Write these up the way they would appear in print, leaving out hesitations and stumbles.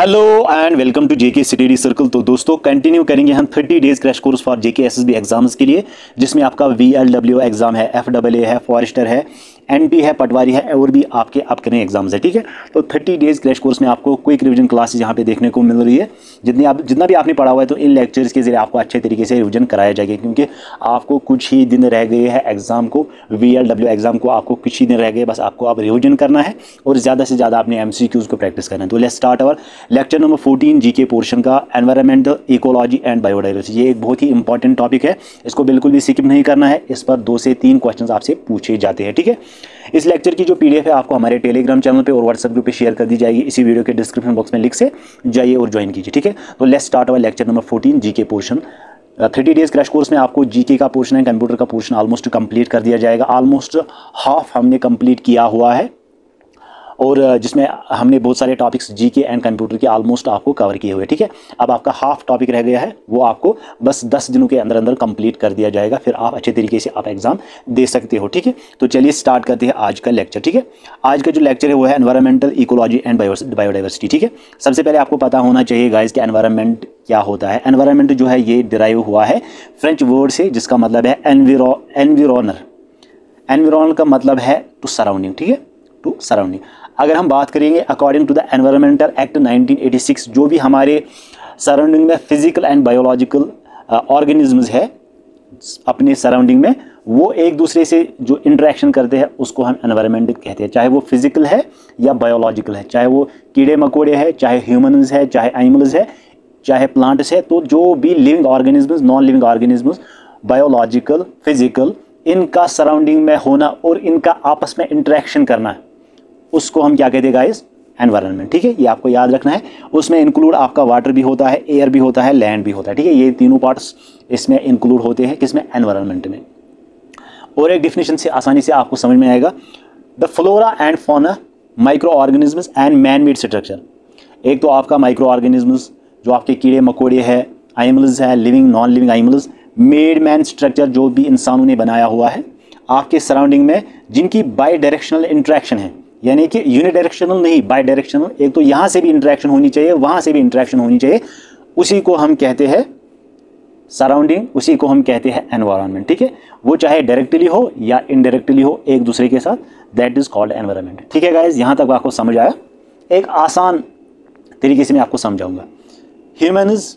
Hello and welcome to JK study circle. तो दोस्तों continue करेंगे हम 30 days crash course for JK SSB exams के लिए, जिसमें आपका VLW एग्जाम है, FAA है, फॉरेस्टर है, NP है, पटवारी है और भी आपके अपकमिंग एग्जाम्स है। ठीक है, तो 30 डेज क्रैश कोर्स में आपको क्विक रिवीजन क्लासेस यहाँ पे देखने को मिल रही है। जितना भी आपने पढ़ा हुआ है तो इन लेक्चर्स के जरिए आपको अच्छे तरीके से रिवीजन कराया जाएगा, क्योंकि आपको कुछ ही दिन रह गए हैं एग्जाम को, VLW एग्जाम को आपको कुछ ही दिन रह गए। बस आपको अब रिवीजन करना है और ज़्यादा से ज़्यादा आपने MCQs को प्रैक्टिस करना है। तो let's start our lecture number 14 GK portion का, एनवायरमेंटल, इकोलॉजी एंड बायोडाइवर्सिटी। ये एक बहुत ही इंपॉर्टेंट टॉपिक है, इसको बिल्कुल भी स्किप नहीं करना है। इस पर 2 से 3 क्वेश्चंस आपसे पूछे जाते हैं। ठीक है, इस लेक्चर की जो PDF है आपको हमारे टेलीग्राम चैनल पे और व्हाट्सएप ग्रुप पे शेयर कर दी जाएगी। इसी वीडियो के डिस्क्रिप्शन बॉक्स में लिंक से जाइए और ज्वाइन कीजिए। ठीक है, तो let's start our lecture number 14 GK portion. 30 days crash course में आपको जीके का पोर्शन है, कंप्यूटर का पोर्शन ऑलमोस्ट कंप्लीट कर दिया जाएगा। ऑलमोस्ट हाफ हमने कंप्लीट किया हुआ है और जिसमें हमने बहुत सारे टॉपिक्स जीके एंड कंप्यूटर के ऑलमोस्ट आपको कवर किए हुए। ठीक है, अब आपका हाफ टॉपिक रह गया है, वो आपको बस 10 दिनों के अंदर अंदर कंप्लीट कर दिया जाएगा, फिर आप अच्छे तरीके से आप एग्जाम दे सकते हो। ठीक है, तो चलिए स्टार्ट करते हैं आज का लेक्चर। ठीक है, आज का जो लेक्चर है वो है एनवायरमेंटल, इकोलॉजी एंड बायोडाइवर्सिटी। ठीक है, सबसे पहले आपको पता होना चाहिए गाइस कि एनवायरमेंट क्या होता है। एनवायरमेंट जो है ये डिराइव हुआ है फ्रेंच वर्ड से, जिसका मतलब है एनविरोनर। एनविरोनर का मतलब है टू सराउंडिंग। ठीक है, टू सराउंडिंग। अगर हम बात करेंगे according to the environmental act 1986, जो भी हमारे सराउंडिंग में फिजिकल एंड बायोलॉजिकल ऑर्गेनिजम्स है अपने सराउंडिंग में, वो एक दूसरे से जो इंटरेक्शन करते हैं उसको हम एनवायरमेंट कहते हैं। चाहे वो फिजिकल है या बायोलॉजिकल है, चाहे वो कीड़े मकोड़े है, चाहे ह्यूमन्स है, चाहे एनिमल्स है, चाहे प्लांट्स है। तो जो भी living organisms, non living organisms, biological, physical, इनका सराउंडिंग में होना और इनका आपस में इंटरेक्शन करना, उसको हम क्या कहते हैं गाइस? एनवायरनमेंट। ठीक है, ये आपको याद रखना है। उसमें इंक्लूड आपका वाटर भी होता है, एयर भी होता है, लैंड भी होता है। ठीक है, ये तीनों पार्ट्स इसमें इंक्लूड होते हैं, किसमें? एनवायरनमेंट में। और एक डिफिनेशन से आसानी से आपको समझ में आएगा, the flora and fauna, micro organisms and man made structure. एक तो आपका माइक्रो ऑर्गेनिजम्स जो आपके कीड़े मकोड़े है, एनिमल्स है, living non living animals, made man structure जो भी इंसानों ने बनाया हुआ है आपके सराउंडिंग में, जिनकी बाई डायरेक्शनल इंट्रैक्शन है, यानी कि यूनिडायरेक्शनल नहीं, बाई डायरेक्शनल। एक तो यहाँ से भी इंटरेक्शन होनी चाहिए, वहाँ से भी इंटरेक्शन होनी चाहिए, उसी को हम कहते हैं सराउंडिंग, उसी को हम कहते हैं एनवायरनमेंट। ठीक है, वो चाहे डायरेक्टली हो या इनडायरेक्टली हो एक दूसरे के साथ, दैट इज कॉल्ड एनवायरनमेंट। ठीक है गाइस, यहाँ तक आपको समझ आया? एक आसान तरीके से मैं आपको समझाऊंगा। Humans,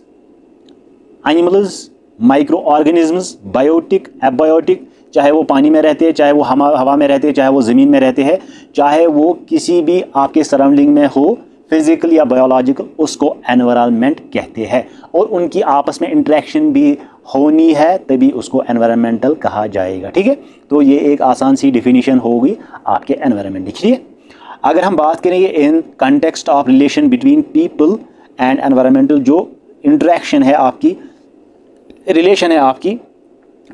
animals, micro organisms, biotic, abiotic, चाहे वो पानी में रहते हैं, चाहे वो हवा में रहते हैं, चाहे वो ज़मीन में रहते हैं, चाहे वो किसी भी आपके सराउंडिंग में हो, फिजिकल या बायोलॉजिकल, उसको एनवायरनमेंट कहते हैं। और उनकी आपस में इंटरेक्शन भी होनी है, तभी उसको एनवायरमेंटल कहा जाएगा। ठीक है, तो ये एक आसान सी डिफिनीशन होगी आपके एनवायरनमेंट। देखिए, अगर हम बात करेंगे in context of relation between people and environmental, जो इंटरेक्शन है आपकी, रिलेशन है आपकी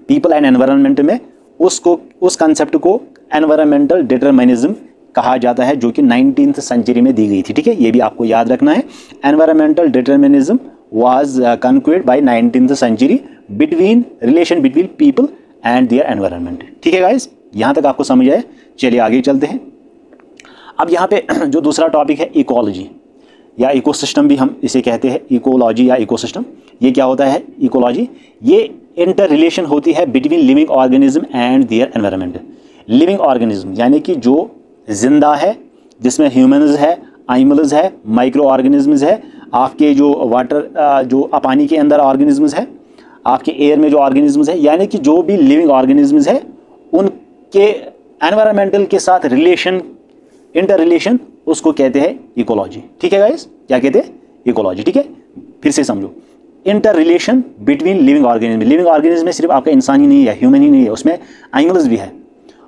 पीपल एंड एनवायरनमेंट में, उसको, उस कंसेप्ट को एनवायरमेंटल डिटरमिनिज्म कहा जाता है, जो कि 19th सेंचुरी में दी गई थी। ठीक है, ये भी आपको याद रखना है। Environmental determinism was conquered by 19th century between relation between people and their environment. ठीक है गाइस, यहाँ तक आपको समझ आए? चलिए आगे चलते हैं। अब यहाँ पे जो दूसरा टॉपिक है इकोलॉजी या इकोसिस्टम भी हम इसे कहते हैं, इकोलॉजी या इकोसिस्टम। ये क्या होता है? इकोलॉजी ये इंटर रिलेशन होती है between living organism and their environment. Living organism यानी कि जो जिंदा है, जिसमें ह्यूमन्स है, एनिमल्स है, माइक्रो ऑर्गेनिजम्स है, आपके जो वाटर, जो पानी के अंदर ऑर्गेनिजम्स है, आपके एयर में जो ऑर्गेनिजम्स है, यानी कि जो भी लिविंग ऑर्गेनिजम्स है उनके एनवायरमेंटल के साथ रिलेशन, इंटर रिलेशन, उसको कहते हैं इकोलॉजी। ठीक है गाइस, क्या कहते हैं? इकोलॉजी। ठीक है, फिर से समझो, inter relation between living organism. Living organism में सिर्फ आपका इंसान ही नहीं है, ह्यूमन ही नहीं है, उसमें एनिमल्स भी है,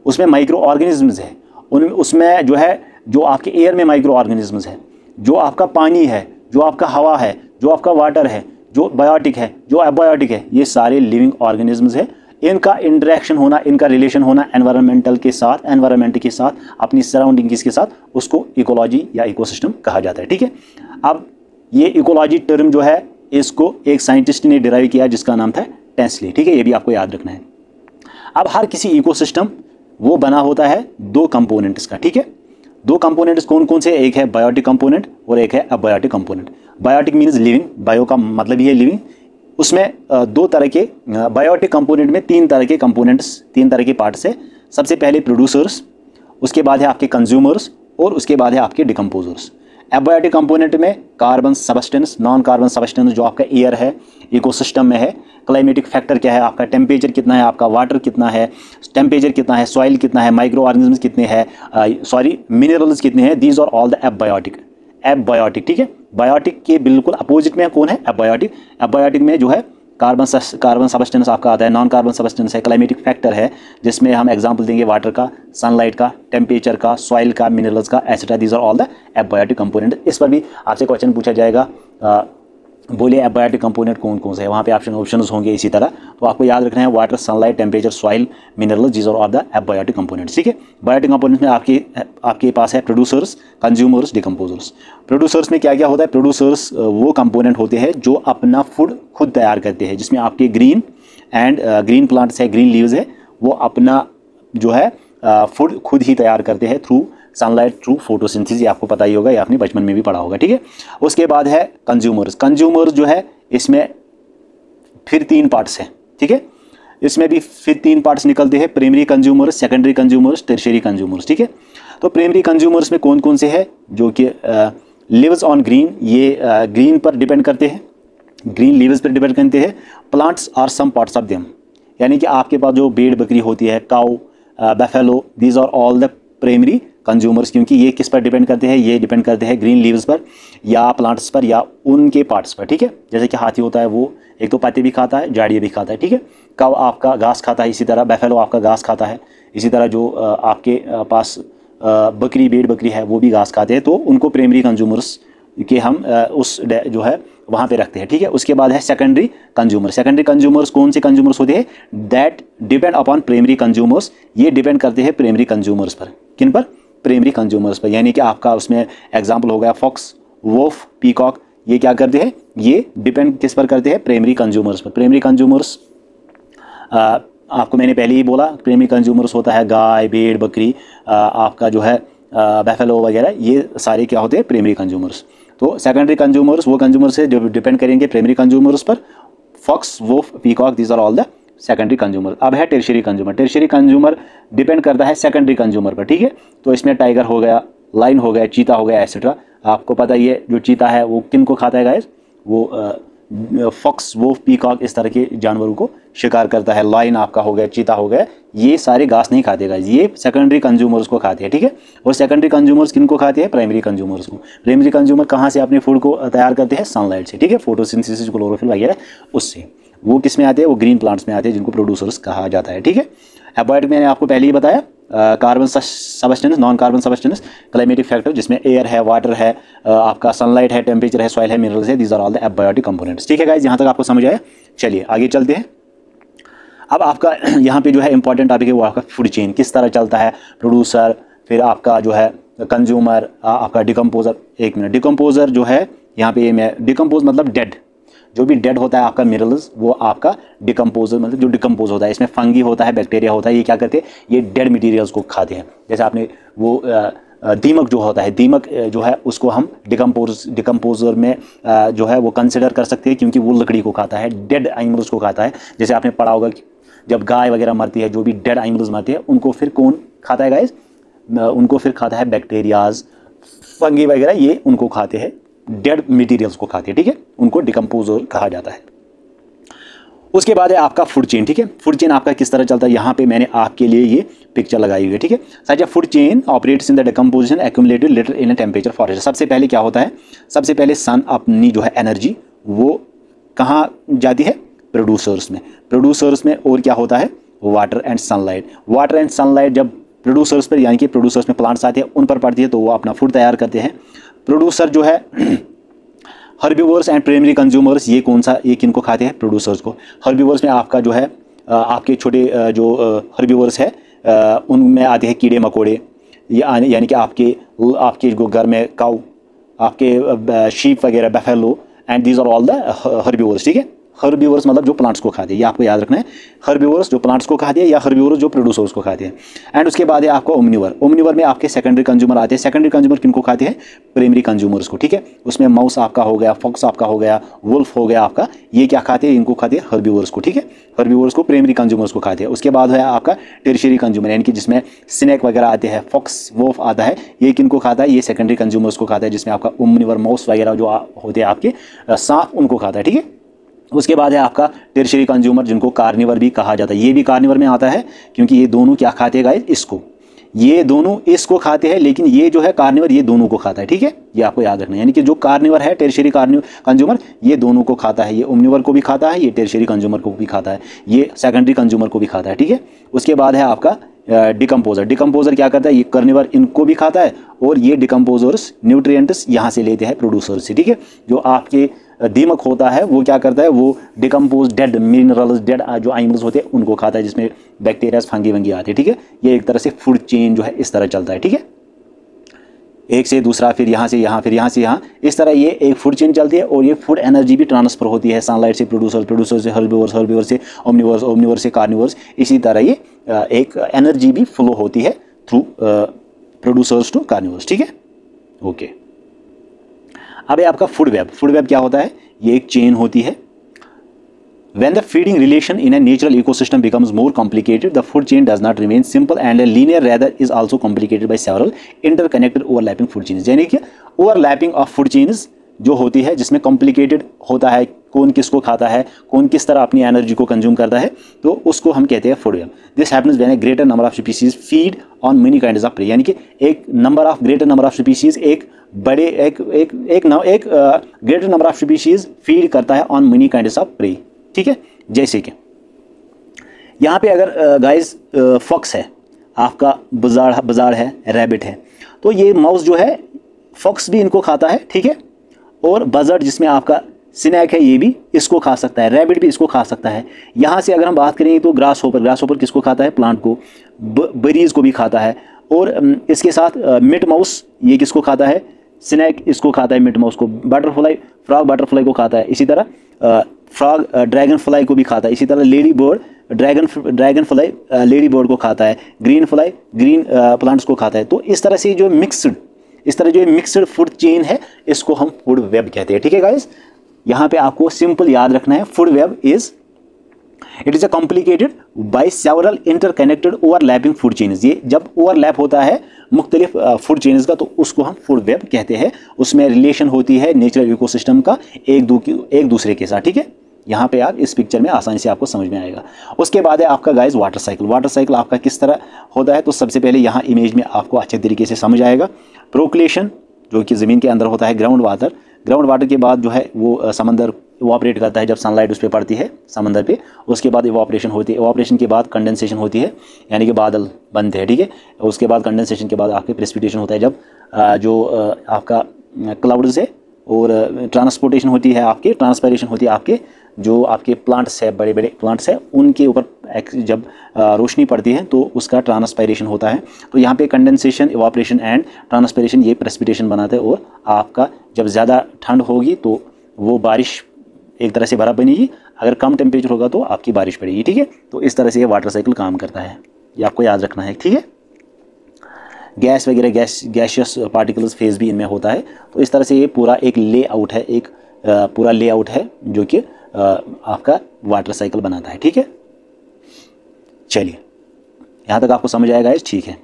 उसमें माइक्रो ऑर्गेनिजम्स है, उसमें जो है, जो आपके एयर में माइक्रो ऑर्गेनिजम्स है, जो आपका पानी है, जो आपका हवा है, जो आपका वाटर है, जो बायोटिक है, जो एबायोटिक है, ये सारे लिविंग ऑर्गेनिजम्स है। इनका इंटरेक्शन होना, इनका रिलेशन होना एनवायरमेंटल के साथ, एनवायरमेंट के साथ, अपनी सराउंडिंग के साथ, उसको इकोलॉजी या इकोसिस्टम कहा जाता है। ठीक है, अब ये इकोलॉजी टर्म जो है, इसको एक साइंटिस्ट ने डिराइव किया जिसका नाम था टेंसली। ठीक है, ये भी आपको याद रखना है। अब हर किसी इकोसिस्टम वो बना होता है 2 कंपोनेंट्स का। ठीक है, दो कंपोनेंट्स कौन कौन से, एक है बायोटिक कंपोनेंट और एक है abiotic component. Biotic means living, bio का मतलब ही है लिविंग। उसमें दो तरह के, बायोटिक कंपोनेंट में तीन तरह के कंपोनेंट्स, तीन तरह के पार्ट्स है। सबसे पहले प्रोड्यूसर्स, उसके बाद है आपके कंज्यूमर्स और उसके बाद है आपके डिकम्पोजर्स। एबायोटिक कंपोनेंट में carbon substance, non carbon substance जो आपका एयर है, इकोसिस्टम में है, क्लाइमेटिक फैक्टर क्या है आपका, टेम्परेचर कितना है आपका, वाटर कितना है, टेम्परेचर कितना है, सॉइल कितना है, माइक्रो ऑर्गेनिज्म्स कितने हैं, मिनरल्स कितने हैं, these are all the abiotic. Abiotic, ठीक है। बायोटिक के बिल्कुल अपोजिट में कौन है, एबायोटिक। एबायोटिक में जो है कार्बन सबस्टेंस आपका आता है, नॉन कार्बन सबस्टेंस है, क्लाइमेटिक फैक्टर है, जिसमें हम एग्जांपल देंगे वाटर का, सनलाइट का, टेम्परेचर का, सॉइल का, मिनरल्स का, et cetera. These are all the abiotic component. इस पर भी आपसे क्वेश्चन पूछा जाएगा, बोलिए एबायोटिक कंपोनेंट कौन कौन से है, वहाँ पे ऑप्शंस होंगे इसी तरह। तो आपको याद रखना है water, sunlight, temperature, soil, minerals, these are all the abiotic components, ठीक है। बायोटिक कंपोनेंट्स में आपके पास है प्रोड्यूसर्स, कंज्यूमर्स, डिकम्पोजर्स। प्रोड्यूसर्स में क्या क्या होता है, प्रोड्यूसर्स वो कंपोनेंट होते हैं जो अपना फूड खुद तैयार करते हैं, जिसमें आपके ग्रीन प्लांट्स है, ग्रीन लीव्स है, वो अपना जो है फूड खुद ही तैयार करते हैं थ्रू सनलाइट, थ्रू फोटोसिंथेसिस। ये आपको पता ही होगा, ये आपने बचपन में भी पढ़ा होगा, ठीक है। उसके बाद है कंज्यूमर्स। कंज्यूमर्स जो है इसमें फिर तीन पार्ट्स हैं, ठीक है। इसमें भी फिर तीन पार्ट्स निकलते हैं, primary consumers, secondary consumers, tertiary consumers, ठीक है। तो प्राइमरी कंज्यूमर्स में कौन कौन से हैं, जो कि लिव्स ऑन ग्रीन, ये ग्रीन पर डिपेंड करते हैं, ग्रीन लीव्स पर डिपेंड करते हैं। Plants are some parts of them, यानी कि आपके पास जो भेड़ बकरी होती है, cow, buffalo, these are all the primary consumers, क्योंकि ये किस पर डिपेंड करते हैं, ये डिपेंड करते हैं ग्रीन लीव्स पर या प्लांट्स पर या उनके पार्ट्स पर, ठीक है। जैसे कि हाथी होता है, वो एक तो पत्ते भी खाता है, झाड़ियाँ भी खाता है, ठीक है। काउ आपका घास खाता है, इसी तरह बफेलो आपका घास खाता है, इसी तरह जो आपके पास बकरी, भेड़ बकरी है, वो भी घास खाते हैं। तो उनको प्राइमरी कंज्यूमर्स के हम उस जो है वहाँ पे रखते हैं, ठीक है। उसके बाद है सेकेंडरी कंज्यूमर। सेकेंडरी कंज्यूमर्स कौन से कंज्यूमर्स होते हैं, that depend upon primary consumers, ये डिपेंड करते हैं प्राइमरी कंज्यूमर्स पर। किन पर, प्राइमरी कंज्यूमर्स पर। यानी कि आपका उसमें एग्जांपल हो गया फॉक्स, वोल्फ, पीकॉक, ये क्या करते हैं, ये डिपेंड किस पर करते हैं, प्राइमरी कंज्यूमर्स पर। प्राइमरी कंज्यूमर्स आपको मैंने पहले ही बोला, प्राइमरी कंज्यूमर्स होता है गाय, भेड़, बकरी, आपका जो है बैफेलो वगैरह, ये सारे क्या होते हैं, प्राइमरी कंज्यूमर्स। तो सेकेंडरी कंज्यूमर्स वो कंज्यूमर्स से डिपेंड करेंगे प्राइमरी कंज्यूमर्स पर। Fox, wolf, peacock, these are all the secondary consumer. अब है tertiary consumer. Tertiary consumer depend करता है सेकेंडरी कंज्यूमर पर, ठीक है। तो इसमें टाइगर हो गया, लाइन हो गया, चीता हो गया, एटसेट्रा। आपको पता ही है जो चीता है वो किन को खाता है गाइस, वो फॉक्स, वोल्फ, पीकॉक इस तरह के जानवरों को शिकार करता है। लाइन आपका हो गया, चीता हो गया, ये सारे घास नहीं खाते गाइस, ये सेकेंडरी कंज्यूमर्स को खाते हैं, ठीक है। और सेकेंडरी कंज्यूमर्स किन को खाते हैं, प्राइमरी कंज्यूमर्स को। प्राइमरी कंज्यूमर कहाँ से अपने फूड को तैयार करते हैं, सनलाइट से, ठीक है, फोटोसिंथेसिस, क्लोरोफिल वगैरह उससे। वो किस में आते हैं, वो ग्रीन प्लांट्स में आते हैं, जिनको प्रोड्यूसर्स कहा जाता है, ठीक है। एबायोटिक मैंने आपको पहले ही बताया, carbon substance, non carbon substance, climatic factor जिसमें एयर है, वाटर है, आपका सनलाइट है, टेम्परेचर है, सॉइल है, मिनरल्स है, these are all the abiotic components, ठीक है गाइस। यहाँ तक आपको समझ आया। चलिए आगे चलते हैं। अब आपका यहाँ पे जो है इंपॉर्टेंट टॉपिक है वो आपका फूड चेन, किस तरह चलता है, प्रोड्यूसर, फिर आपका जो है कंज्यूमर, आपका डिकम्पोजर। एक मिनट, डिकम्पोजर जो है यहाँ पे मैं डिकम्पोज मतलब डेड, जो भी डेड होता है आपका मिनरल्स, वो आपका डिकम्पोजर मतलब जो डिकम्पोज होता है। इसमें फंगी होता है, बैक्टीरिया होता है, ये क्या करते हैं, ये डेड मटेरियल्स को खाते हैं। जैसे आपने वो दीमक जो होता है, दीमक जो है उसको हम डिकम्पोजर में जो है वो कंसिडर कर सकते हैं, क्योंकि वो लकड़ी को खाता है, डेड एनिमल्स को खाता है। जैसे आपने पढ़ा होगा कि जब गाय वगैरह मरती है, जो भी डेड एनिमल्स मरते हैं, उनको फिर कौन खाता है गाइस, उनको फिर खाता है बैक्टीरियाज, फंगी वगैरह, ये उनको खाते हैं, डेड मटेरियल्स को खाते हैं, ठीक है। उनको डिकम्पोजर कहा जाता है। उसके बाद है आपका फूड चेन, ठीक है। फूड चेन आपका किस तरह चलता है, यहाँ पे मैंने आपके लिए ये पिक्चर लगाई हुई है, ठीक है। Such a food chain operates in the decomposition accumulated litter in a temperature forest. सबसे पहले क्या होता है, सबसे पहले सन अपनी जो है एनर्जी वो कहाँ जाती है, प्रोड्यूसर्स में। प्रोड्यूसर्स में और क्या होता है, water and sunlight. Water and sunlight जब प्रोड्यूसर्स पर, यानी कि प्रोड्यूसर्स में प्लांट्स आते हैं, उन पर पड़ती है, तो वो अपना फूड तैयार करते हैं। प्रोड्यूसर जो है हर्बीवोर्स एंड प्राइमरी कंज्यूमर्स, ये कौन सा, ये किनको खाते हैं, प्रोड्यूसर्स को। हर्बीवोर्स में आपका जो है आपके छोटे जो हर्बीवोर्स है उनमें आते हैं कीड़े मकोड़े, यानी कि आपके जो घर में काऊ, आपके शीप वगैरह, buffalo, and these are all the herbivores, ठीक है। हर्बीवर्स मतलब जो प्लांट्स को खाते हैं, ये आपको याद रखना है। हर्बीवर्स जो प्लांट्स को खाते हैं या हर्बीवर्स जो प्रोड्यूसर्स को खाते हैं। एंड उसके बाद है आपका ओमनिवर। ओमनिवर में आपके सेकेंडरी कंज्यूमर आते हैं। सेकेंडरी कंज्यूमर किनको खाते हैं? प्राइमरी कंज्यूमर्स को, ठीक है। उसमें माउस आपका हो गया, फॉक्स आपका हो गया, वुल्फ हो गया आपका, ये क्या खाते हैं? इनको खाते हैं हर्बीवर्स को, ठीक है। हर्बीवर्स को प्राइमरी कंज्यूमर्स को खाते हैं। उसके बाद है आपका टेरिशरी कंज्यूमर, यानी कि जिसमें स्नेक वगैरह आते हैं, फॉक्स वुल्फ आता है, ये किनको खाता है? ये सेकेंडरी कंज्यूमर्स को खाता है, जिसमें आपका ओमनिवर माउस वगैरह जो होते हैं आपके सांप, उनको खाता है, ठीक है। उसके बाद है आपका टेरिशरी कंज्यूमर, जिनको कार्निवर भी कहा जाता है। ये भी कार्निवर में आता है क्योंकि ये दोनों क्या खाते हैं गाइस? इसको, ये दोनों इसको खाते हैं, लेकिन ये जो है कार्निवर ये दोनों को खाता है, ठीक है। ये आपको याद रखना है, यानी कि जो कार्निवर है टेरिशरी कंज्यूमर ये दोनों को खाता है। ये ओमनिवर को भी खाता है, ये टेरिशरी कंज्यूमर को भी खाता है, ये सेकेंडरी कंज्यूमर को भी खाता है, ठीक है। उसके बाद है आपका डिकम्पोजर। डिकम्पोजर क्या करता है? ये कार्निवर इनको भी खाता है, और ये डिकम्पोजर्स न्यूट्रिएंट्स यहाँ से लेते हैं प्रोड्यूसर से, ठीक है। जो आपके दीमक होता है वो क्या करता है? वो डिकम्पोज डेड मिनरल्स, डेड जो एनिमल्स होते हैं उनको खाता है, जिसमें बैक्टीरियाज फंगी वंगी आते हैं, ठीक है। ये एक तरह से फूड चेन जो है इस तरह चलता है, ठीक है। एक से दूसरा, फिर यहाँ से यहाँ, फिर यहाँ से यहाँ, इस तरह ये एक फूड चेन चलती है। और ये फूड एनर्जी भी ट्रांसफर होती है सनलाइट से प्रोड्यूसर, प्रोड्यूसर से हर्बीवर्स, हर्बीवर्स से ओमनिवर्स, ओमनिवर्स से कार्निवर्स। इसी तरह ये एक एनर्जी भी फ्लो होती है थ्रू प्रोड्यूसर्स टू कार्निवर्स, ठीक है। ओके, अब है आपका फूड वेब। फूड वेब क्या होता है? ये एक चेन होती है। When the feeding relation in a natural ecosystem becomes more complicated, the food chain does not remain simple and linear, rather is also complicated by several interconnected overlapping food chains। यानी कि overlapping of food chains जो होती है, जिसमें complicated होता है, कौन किसको खाता है, कौन किस तरह अपनी एनर्जी को कंज्यूम करता है, तो उसको हम कहते हैं food web. This happens when a greater number of species feed on many kinds of prey, यानी कि एक ग्रेटर नंबर ऑफ स्पीशीज एक greater number of species feed करता है on many kinds of prey, ठीक है। जैसे कि यहाँ पे अगर गाइस फॉक्स है, आपका बजाड़ है, रैबिट है, तो ये माउस जो है फॉक्स भी इनको खाता है, ठीक है। और बजर्ड जिसमें आपका स्नैक है ये भी इसको खा सकता है, रैबिट भी इसको खा सकता है। यहाँ से अगर हम बात करें तो ग्रास होपर किसको खाता है? प्लांट को। बरीज को भी खाता है। और इसके साथ मिट माउस ये किसको खाता है? स्नैक इसको खाता है, मिट माउस को। बटरफ्लाई, फ्रॉग बटरफ्लाई को खाता है। इसी तरह फ्रॉग ड्रैगन फ्लाई को भी खाता है। इसी तरह lady bird dragon fly lady bird को खाता है। ग्रीन फ्लाई ग्रीन प्लांट्स को खाता है। तो इस तरह से जो मिक्सड फूड चेन है, इसको हम फूड वेब कहते हैं, ठीक है गाइस। यहाँ पे आपको सिंपल याद रखना है, food web it is a complicated by several interconnected overlapping food chains. ये जब ओवरलैप होता है मुख्तलिफ फूड चेन्स का, तो उसको हम फूड वेब कहते हैं। उसमें रिलेशन होती है नेचुरल इकोसिस्टम का एक दूसरे के साथ, ठीक है। यहाँ पे आप इस पिक्चर में आसानी से आपको समझ में आएगा। उसके बाद है आपका guys water cycle. Water cycle आपका किस तरह होता है? तो सबसे पहले यहाँ इमेज में आपको अच्छे तरीके से समझ आएगा। प्रोक्लेशन जो कि ज़मीन के अंदर होता है, ग्राउंड वाटर के बाद जो है वो समंदर इवापरेट करता है जब सनलाइट उस पर पड़ती है समंदर पे। उसके बाद इवापरेशन होती है, इवापरेशन के बाद कंडेंसेशन होती है, यानी कि बादल बनते हैं, ठीक है। उसके बाद कंडेंसेशन के बाद आपके प्रेसिपिटेशन होता है, जब जो आपका क्लाउड्स है, और ट्रांसपोर्टेशन होती है, आपके ट्रांसपायरेशन होती है, आपके जो आपके प्लांट्स है, बड़े बड़े प्लांट्स है, उनके ऊपर जब रोशनी पड़ती है तो उसका ट्रांसपायरेशन होता है। तो यहाँ पे कंडेंसेशन, इवापरेशन एंड ट्रांसपायरेशन ये प्रेसिपिटेशन बनाता है। और आपका जब ज़्यादा ठंड होगी तो वो बारिश एक तरह से बर्फ़ बनेगी, अगर कम टेम्परेचर होगा तो आपकी बारिश पड़ेगी, ठीक है। तो इस तरह से ये वाटर साइकिल काम करता है, ये आपको याद रखना है, ठीक है। गैस वगैरह गैशियस पार्टिकल्स फेज भी इनमें होता है। तो इस तरह से ये पूरा एक लेआउट है, एक पूरा लेआउट है जो कि आपका वाटर साइकिल बनाता है, ठीक है। चलिए यहाँ तक आपको समझ आएगा, ठीक है।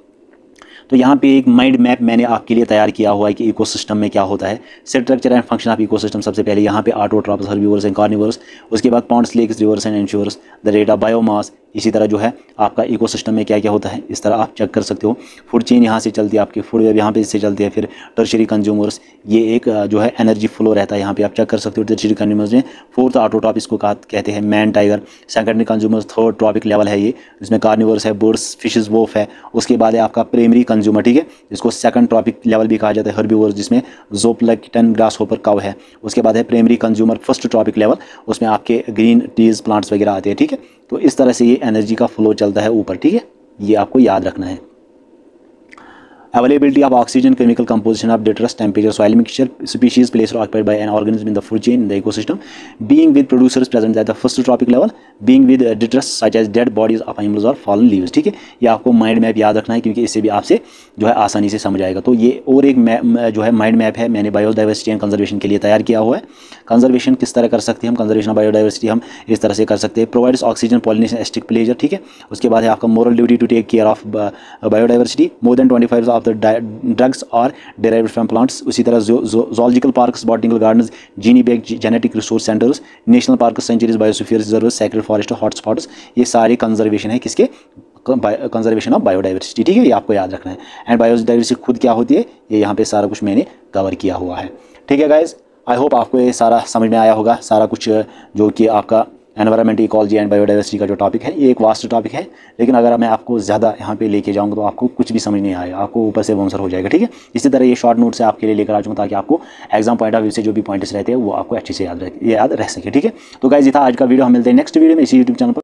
तो यहाँ पे एक माइंड मैप मैंने आपके लिए तैयार किया हुआ है कि इकोसिस्टम में क्या होता है, structure and function of ecosystem. सबसे पहले यहाँ पे ऑटोट्रॉप्स, हर्बीवर्स एंड कार्निवर्स, उसके बाद ponds, lakes, rivers and ensures, the rate of biomass. इसी तरह जो है आपका इकोसिस्टम में क्या क्या होता है, इस तरह आप चेक कर सकते हो। फूड चेन यहाँ से चलती है, आपकी फूड वेब यहाँ पे इससे चलती है। फिर टर्शियरी कंज्यूमर्स, ये एक जो है एनर्जी फ्लो रहता है, यहाँ पे आप चेक कर सकते हो। टर्शियरी कंज्यूमर्स में फोर्थ ऑटोट्रॉप इसको कहते हैं, man tiger. Secondary consumers third trophic level है ये, इसमें कार्निवर्स है, बर्ड्स, फिशेस, वोफ है। उसके बाद है आपका प्राइमरी कंज्यूमर, ठीक है, इसको सेकंड ट्रॉपिक लेवल भी कहा जाता है, हर्बीवर्स, जिसमें ज़ूप्लैंक्टन, ग्रासहोपर, काऊ है। उसके बाद है primary consumer first trophic level, उसमें आपके ग्रीन टीज, प्लांट्स वगैरह आते हैं, ठीक है। तो इस तरह से ये एनर्जी का फ्लो चलता है ऊपर, ठीक है, ये आपको याद रखना है। Availability of oxygen, chemical composition of detritus, temperature, soil mixture, species placed or occupied by an organism in the food chain in the ecosystem, being with producers present at the first trophic level, being with detritus such as dead bodies of animals or fallen leaves। ठीक है, ये आपको mind map याद रखना है क्योंकि इससे भी आपसे जो है आसानी से समझ आएगा। तो ये और एक जो है माइंड मैप है, मैंने बायोडाइवर्सिटी एंड कंजर्वेशन के लिए तैयार किया हुआ है। कंजर्वेशन किस तरह कर सकते हैं हम, कंजर्वेशन ऑफ बायोडाइवर्सिटी हम इस तरह से कर सकते हैं, provides oxygen, pollination, aesthetic pleasure. ठीक है, उसके बाद है आपका moral duty to take care of biodiversity, more than 25 of the drugs are derived from plants. उसी तरह zoological parks, botanical gardens, gene bank, genetic resource centres, national park, sanctuaries, biosphere reserve, sacred forest, hotspots, ये सारे conservation है किसके, conservation of biodiversity. ठीक है, ये आपको याद रखना है। एंड बायोडाइवर्सिटी खुद क्या होती है, ये यहाँ पे सारा कुछ मैंने कवर किया हुआ है। ठीक है गाइज, आई होप आपको ये सारा समझ में आया होगा, सारा कुछ जो कि आपका एनवायरमेंट, इकोलॉजी एंड बायोडाइवर्सिटी का जो टॉपिक है, ये एक वास्ट टॉपिक है, लेकिन अगर मैं आपको ज़्यादा यहाँ पे लेके जाऊँगा तो आपको कुछ भी समझ नहीं आएगा, आपको ऊपर से बाउंसर हो जाएगा। ठीक है, इसी तरह ये शॉर्ट नोट से आपके लिए लेकर आ जाऊँगा ताकि आपको एग्जाम पॉइंट ऑफ व्यू से जो भी पॉइंट्स रहते हैं वो आपको अच्छे से याद रह सके। ठीक है, तो गाइस ये था आज का वीडियो, हम मिलते हैं नेक्स्ट वीडियो में इसी यूट्यूब चैनल पर।